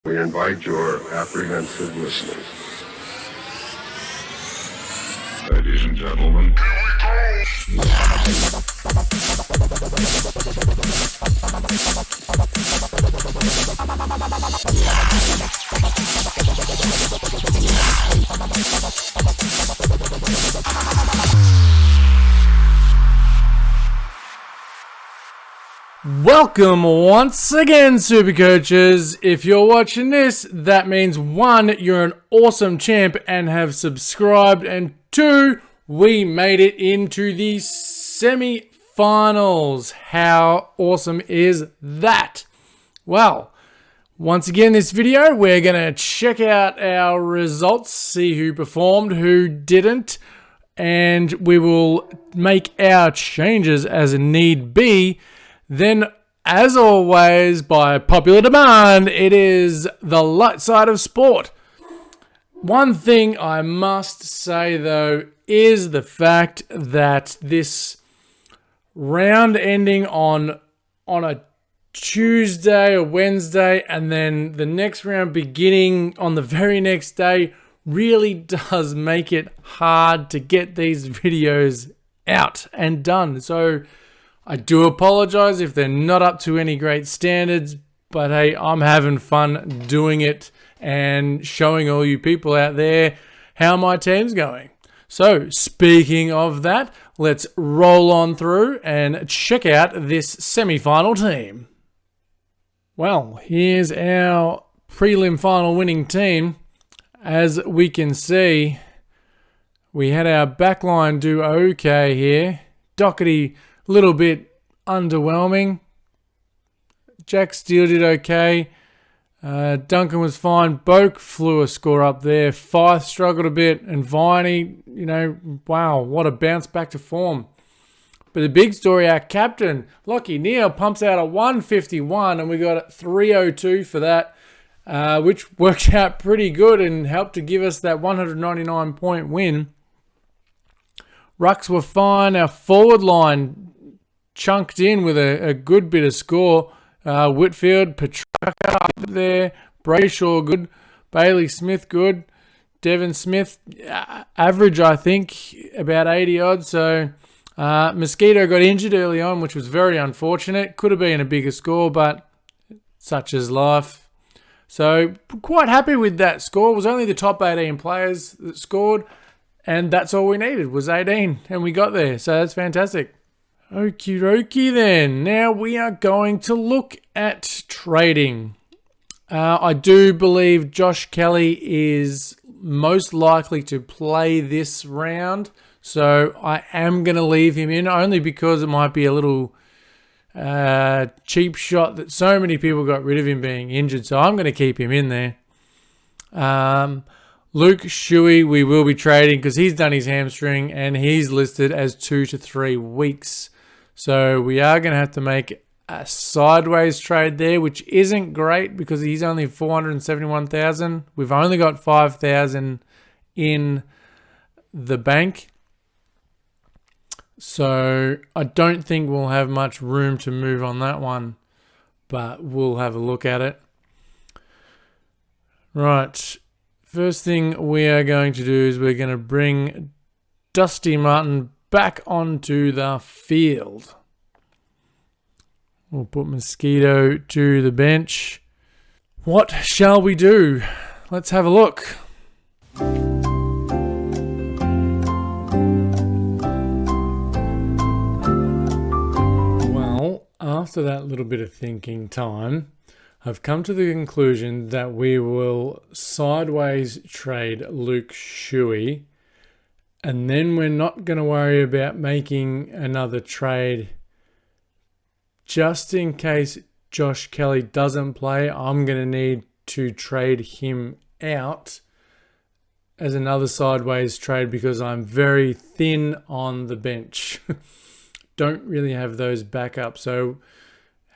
We invite your apprehensive listeners. Ladies and gentlemen, welcome once again, SuperCoaches. If you're watching this, that means 1, you're an awesome champ and have subscribed, and 2, we made it into the semi-finals. How awesome is that? Well, once again, this video, we're going to check out our results, see who performed, who didn't, and we will make our changes as need be. Then, as always, by popular demand, it is the light side of sport. One thing I must say, though, is the fact that this round ending on a Tuesday or Wednesday, and then the next round beginning on the very next day, really does make it hard to get these videos out and done. So I do apologize if they're not up to any great standards, but hey, I'm having fun doing it and showing all you people out there how my team's going. So speaking of that, let's roll on through and check out this semi-final team. Well, here's our prelim final winning team. As we can see, we had our backline do okay here. Doherty, little bit underwhelming. Jack Steele did okay. Duncan was fine. Boak flew a score up there. Fife struggled a bit. And Viney, wow, what a bounce back to form. But the big story, our captain, Lockie Neal, pumps out a 151, and we got a 302 for that, which worked out pretty good and helped to give us that 199-point win. Rucks were fine. Our forward line chunked in with a good bit of score. Whitfield, Petrarca up there, Brayshaw good, Bailey Smith good, Devon Smith average, I think, about 80 odd. So Mosquito got injured early on, which was very unfortunate. Could have been a bigger score, but such is life. So quite happy with that score. It was only the top 18 players that scored, and that's all we needed was 18, and we got there. So that's fantastic. Okie dokie then. Now we are going to look at trading. I do believe Josh Kelly is most likely to play this round. So I am going to leave him in only because it might be a little cheap shot that so many people got rid of him being injured. So I'm going to keep him in there. Luke Shuey, we will be trading because he's done his hamstring and he's listed as 2 to 3 weeks. So we are going to have to make a sideways trade there, which isn't great because he's only 471,000. We've only got 5,000 in the bank. So I don't think we'll have much room to move on that one, but we'll have a look at it. Right. First thing we are going to do is we're going to bring Dusty Martin back onto the field. We'll put Mosquito to the bench. What shall we do? Let's have a look. Well, after that little bit of thinking time, I've come to the conclusion that we will sideways trade Luke Shuey, and then we're not going to worry about making another trade. Just in case Josh Kelly doesn't play, I'm going to need to trade him out as another sideways trade because I'm very thin on the bench. Don't really have those backups. So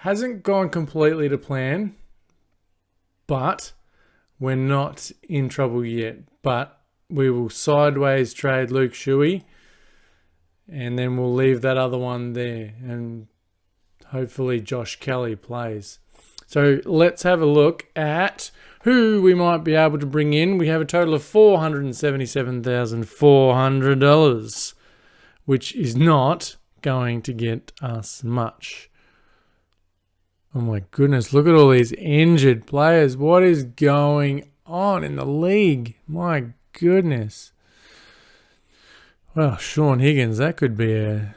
hasn't gone completely to plan, but we're not in trouble yet. But we will sideways trade Luke Shuey, and then we'll leave that other one there, and hopefully Josh Kelly plays. So let's have a look at who we might be able to bring in. We have a total of $477,400, which is not going to get us much. Oh my goodness, look at all these injured players. What is going on in the league? My goodness. Well, Sean Higgins, that could be a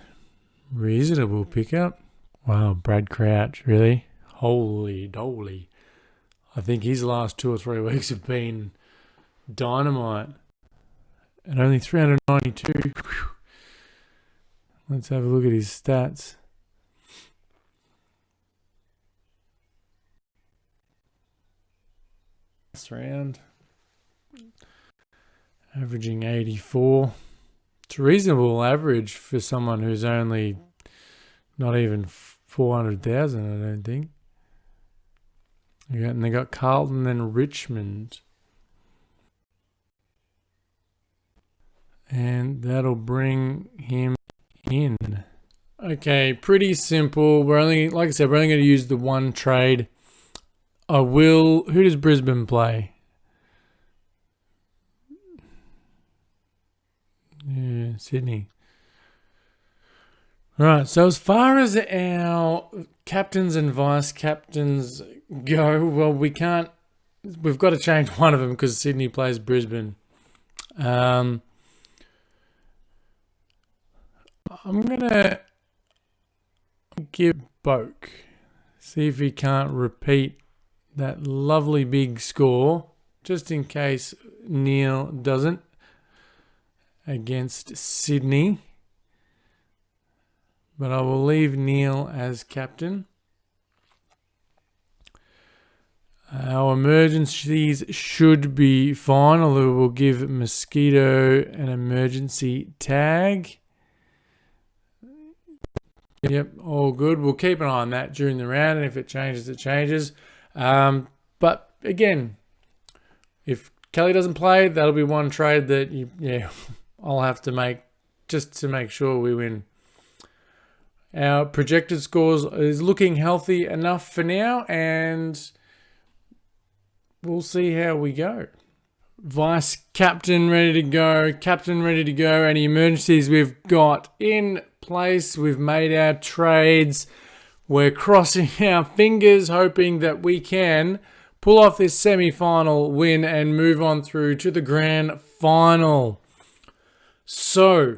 reasonable pickup. Wow, Brad Crouch, really? Holy dolly. I think his last 2 or 3 weeks have been dynamite. And only 392. Whew. Let's have a look at his stats. This round. Averaging 84. It's a reasonable average for someone who's only not even 400,000, I don't think. And they got Carlton and Richmond. And that'll bring him in. Okay, pretty simple. We're only, like I said, we're only going to use the one trade. Who does Brisbane play? Yeah, Sydney. Right, so as far as our captains and vice captains go, well, we've got to change one of them because Sydney plays Brisbane. I'm going to give Boak, see if he can't repeat that lovely big score, just in case Neil doesn't, against Sydney. But I will leave Neil as captain. Our emergencies should be fine, although we'll give Mosquito an emergency tag. Yep, all good. We'll keep an eye on that during the round, and if it changes, it changes. But again, if Kelly doesn't play, that'll be one trade that I'll have to make just to make sure we win. Our projected scores is looking healthy enough for now, and we'll see how we go. Vice captain ready to go, captain ready to go. Any emergencies we've got in place. We've made our trades. We're crossing our fingers, hoping that we can pull off this semi-final win and move on through to the grand final. So,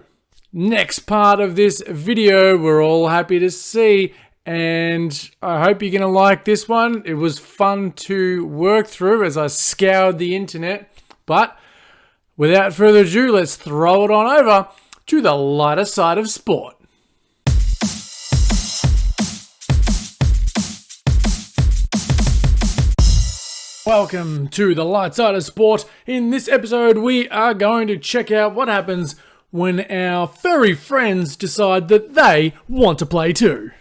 next part of this video, we're all happy to see, and I hope you're going to like this one. It was fun to work through as I scoured the internet, but without further ado, let's throw it on over to the lighter side of sport. Welcome to the light side of sport. In this episode, we are going to check out what happens when our furry friends decide that they want to play too.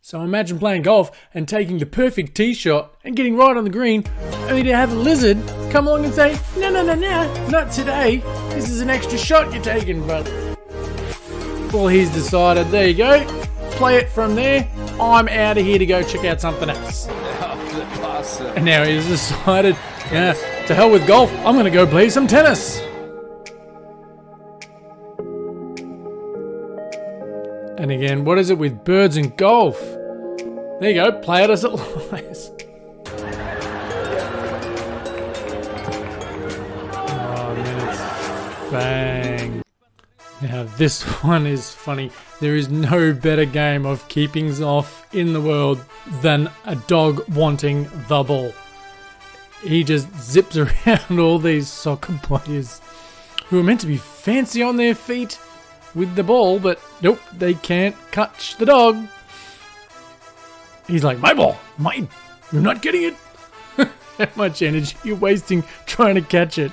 So imagine playing golf and taking the perfect tee shot and getting right on the green, only to have a lizard come along and say, no, not today. This is an extra shot you're taking, brother. Well, he's decided, there you go, play it from there. I'm out of here to go check out something else. And now he's decided, to hell with golf, I'm going to go play some tennis. And again, what is it with birds and golf? There you go, play it as it lies. Oh, minutes. Bang. Now this one is funny. There is no better game of keepings off in the world than a dog wanting the ball. He just zips around all these soccer players who are meant to be fancy on their feet with the ball, but nope, they can't catch the dog. He's like, my ball, mine, you're not getting it. How much energy you're wasting trying to catch it.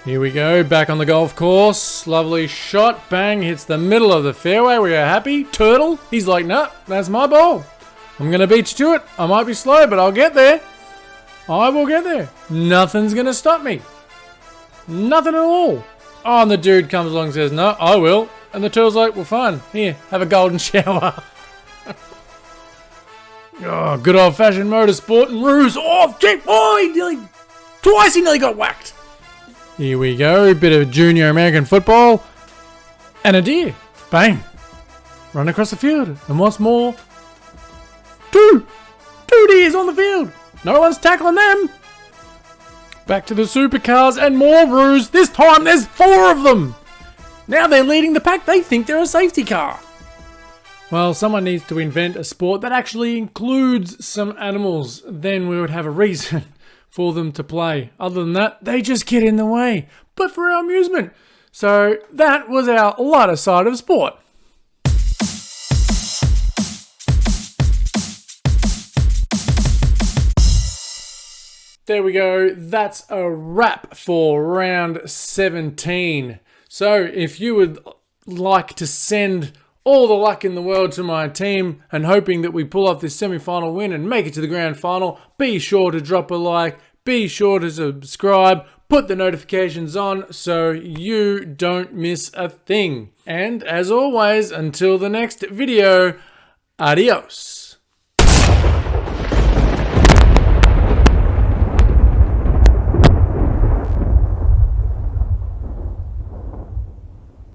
Here we go, back on the golf course. Lovely shot, bang, hits the middle of the fairway. We are happy. Turtle, he's like, nah, that's my ball. I'm going to beat you to it. I might be slow, but I'll get there. I will get there. Nothing's going to stop me. Nothing at all. Oh, and the dude comes along and says, no, I will. And the turtle's like, well, fine. Here, have a golden shower. Oh, good old-fashioned motorsport and ruse. Oh, gee, oh, twice he nearly got whacked. Here we go, a bit of junior American football. And a deer. Bang. Run across the field. And what's more, two deers on the field. No one's tackling them. Back to the supercars and more ruse. This time there's 4 of them. Now they're leading the pack. They think they're a safety car. Well, someone needs to invent a sport that actually includes some animals. Then we would have a reason for them to play. Other than that, they just get in the way. But for our amusement. So that was our lighter side of sport. There we go. That's a wrap for round 17. So if you would like to send all the luck in the world to my team and hoping that we pull off this semi-final win and make it to the grand final, be sure to drop a like, be sure to subscribe, put the notifications on so you don't miss a thing. And as always, until the next video, adios.